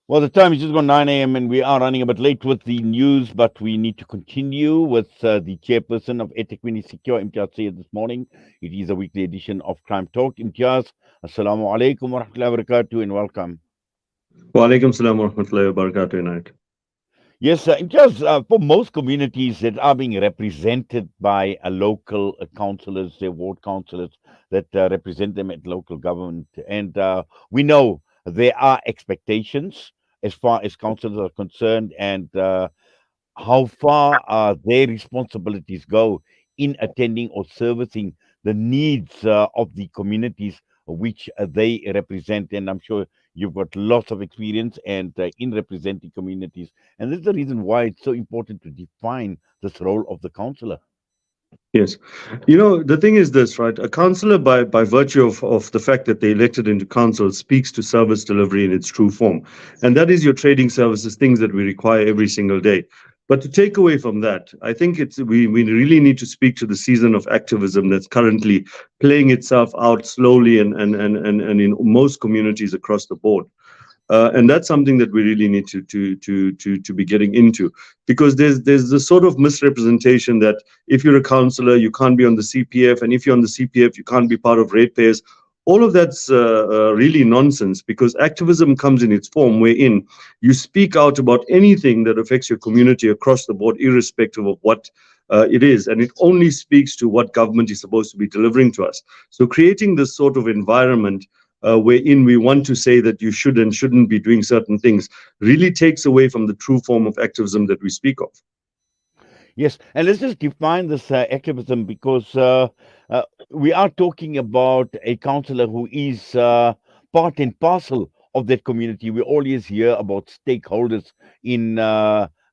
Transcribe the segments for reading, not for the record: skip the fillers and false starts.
Well, the time is just gone 9 a.m. and we are running a bit late with the news, but we need to continue with the chairperson of eThekwini Secure, Imtiaz Syed, this morning. It is a weekly edition of Crime Talk. Imtiaz, Assalamu alaikum wa rahmatullahi wa barakatuh and welcome. Wa alaikum salam wa rahmatullahi wa barakatuh, Inayat. Yes, Imtiaz, for most communities that are being represented by local councillors, their ward councillors that represent them at local government, and we know there are expectations as far as councillors are concerned, and how far their responsibilities go in attending or servicing the needs of the communities which they represent. And I'm sure you've got lots of experience and in representing communities. And this is the reason why it's so important to define this role of the councillor. Yes. The thing is this, right? A councillor, by virtue of the fact that they elected into council, speaks to service delivery in its true form. And that is your trading services, things that we require every single day. But to take away from that, I think we really need to speak to the season of activism that's currently playing itself out slowly and in most communities across the board. And that's something that we really need to be getting into, because there's this sort of misrepresentation that if you're a councillor, you can't be on the CPF, and if you're on the CPF, you can't be part of ratepayers. All of that's really nonsense, because activism comes in its form wherein you speak out about anything that affects your community across the board, irrespective of what it is, and it only speaks to what government is supposed to be delivering to us. So creating this sort of environment wherein we want to say that you should and shouldn't be doing certain things really takes away from the true form of activism that we speak of. Yes, and let's just define this activism, because we are talking about a councillor who is part and parcel of that community. We always hear about stakeholders in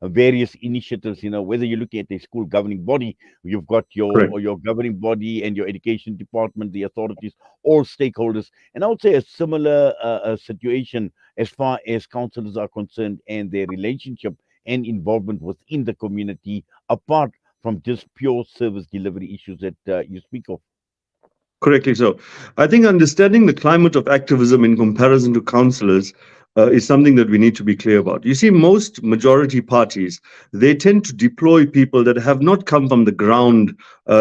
various initiatives. Whether you're looking at a school governing body, you've got Correct. your governing body and your education department, the authorities, all stakeholders. And I would say a similar situation as far as councillors are concerned and their relationship and involvement within the community, apart from just pure service delivery issues that you speak of. Correctly so. I think understanding the climate of activism in comparison to councillors is something that we need to be clear about. You see, most majority parties, they tend to deploy people that have not come from the ground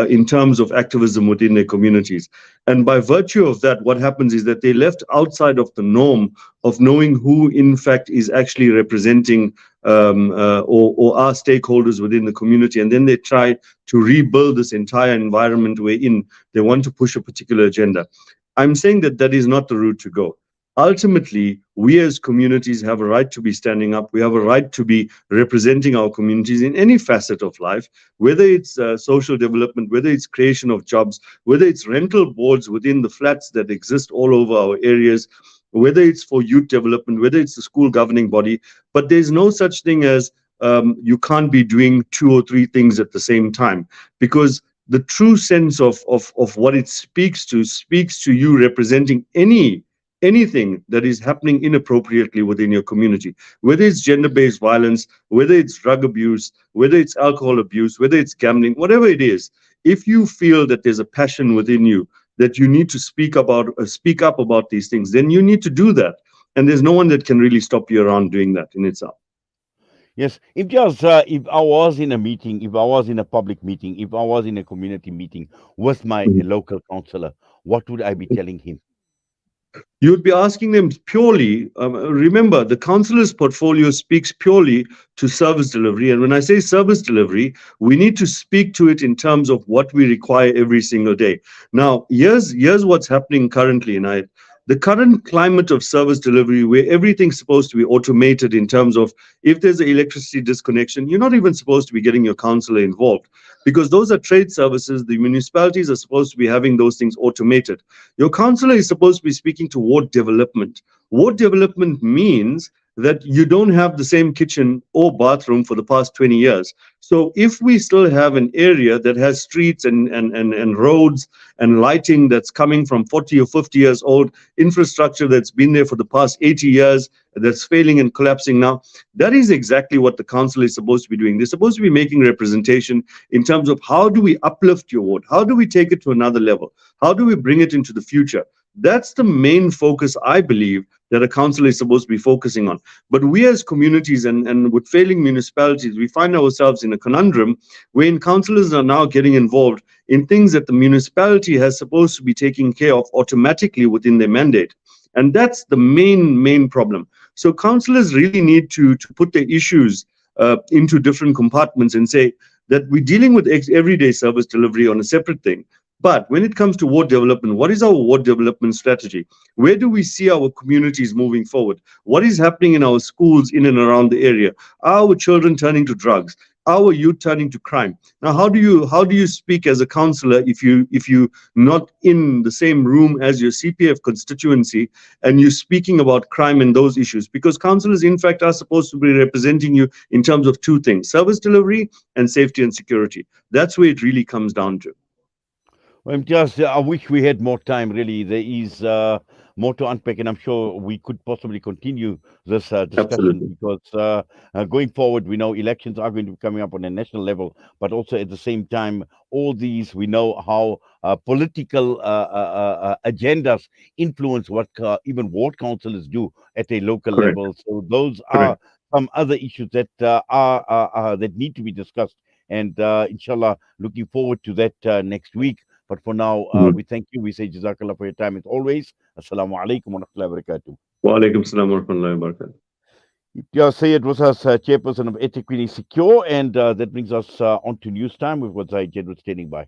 in terms of activism within their communities. And by virtue of that, what happens is that they left outside of the norm of knowing who, in fact, is actually representing or are stakeholders within the community. And then they try to rebuild this entire environment wherein they want to push a particular agenda. I'm saying that that is not the route to go. Ultimately, we as communities have a right to be standing up. We have a right to be representing our communities in any facet of life, whether it's social development, whether it's creation of jobs, whether it's rental boards within the flats that exist all over our areas, whether it's for youth development, whether it's the school governing body. But there's no such thing as you can't be doing 2 or 3 things at the same time, because the true sense of what it speaks to you representing anything that is happening inappropriately within your community, whether it's gender-based violence, whether it's drug abuse, whether it's alcohol abuse, whether it's gambling, whatever it is. If you feel that there's a passion within you that you need to speak up about these things, then you need to do that. And there's no one that can really stop you around doing that in itself. Yes, if I was in a meeting, if I was in a public meeting, if I was in a community meeting with my local councillor, what would I be telling him? You would be asking them purely, remember, the councillor's portfolio speaks purely to service delivery. And when I say service delivery, we need to speak to it in terms of what we require every single day. Now, here's what's happening currently, and the current climate of service delivery, where everything's supposed to be automated in terms of if there's an electricity disconnection, you're not even supposed to be getting your councillor involved, because those are trade services. The municipalities are supposed to be having those things automated. Your councillor is supposed to be speaking to ward development. Ward development means that you don't have the same kitchen or bathroom for the past 20 years. So if we still have an area that has streets and roads and lighting that's coming from 40 or 50 years old, infrastructure that's been there for the past 80 years, that's failing and collapsing now, that is exactly what the council is supposed to be doing. They're supposed to be making representation in terms of how do we uplift your ward? How do we take it to another level? How do we bring it into the future? That's the main focus, I believe, that a council is supposed to be focusing on. But we as communities and with failing municipalities, we find ourselves in a conundrum wherein councillors are now getting involved in things that the municipality has supposed to be taking care of automatically within their mandate. And that's the main problem. So councillors really need to put their issues into different compartments and say that we're dealing with everyday service delivery on a separate thing. But when it comes to ward development, what is our ward development strategy? Where do we see our communities moving forward? What is happening in our schools in and around the area? Are our children turning to drugs? Are our youth turning to crime? Now, how do you speak as a councillor if you not in the same room as your CPF constituency and you're speaking about crime and those issues? Because councillors, in fact, are supposed to be representing you in terms of two things: service delivery and safety and security. That's where it really comes down to. Well, just I wish we had more time. Really, there is more to unpack, and I'm sure we could possibly continue this discussion Absolutely. because going forward, we know elections are going to be coming up on a national level, but also at the same time, all these we know how political agendas influence what even ward councillors do at a local Correct. level. So those are Correct. some other issues that that need to be discussed, and inshallah, looking forward to that next week. But for now, Mhm. we thank you. We say Jazakallah for your time as always. Assalamu alaikum wa rahmatullahi wa barakatuh. Wa alaikum salam wa rahmatullahi wa barakatuh. Imtiaz Syed was us, chairperson of eThekwini Secure, and that brings us on to news time with what Zaid Jedward standing by.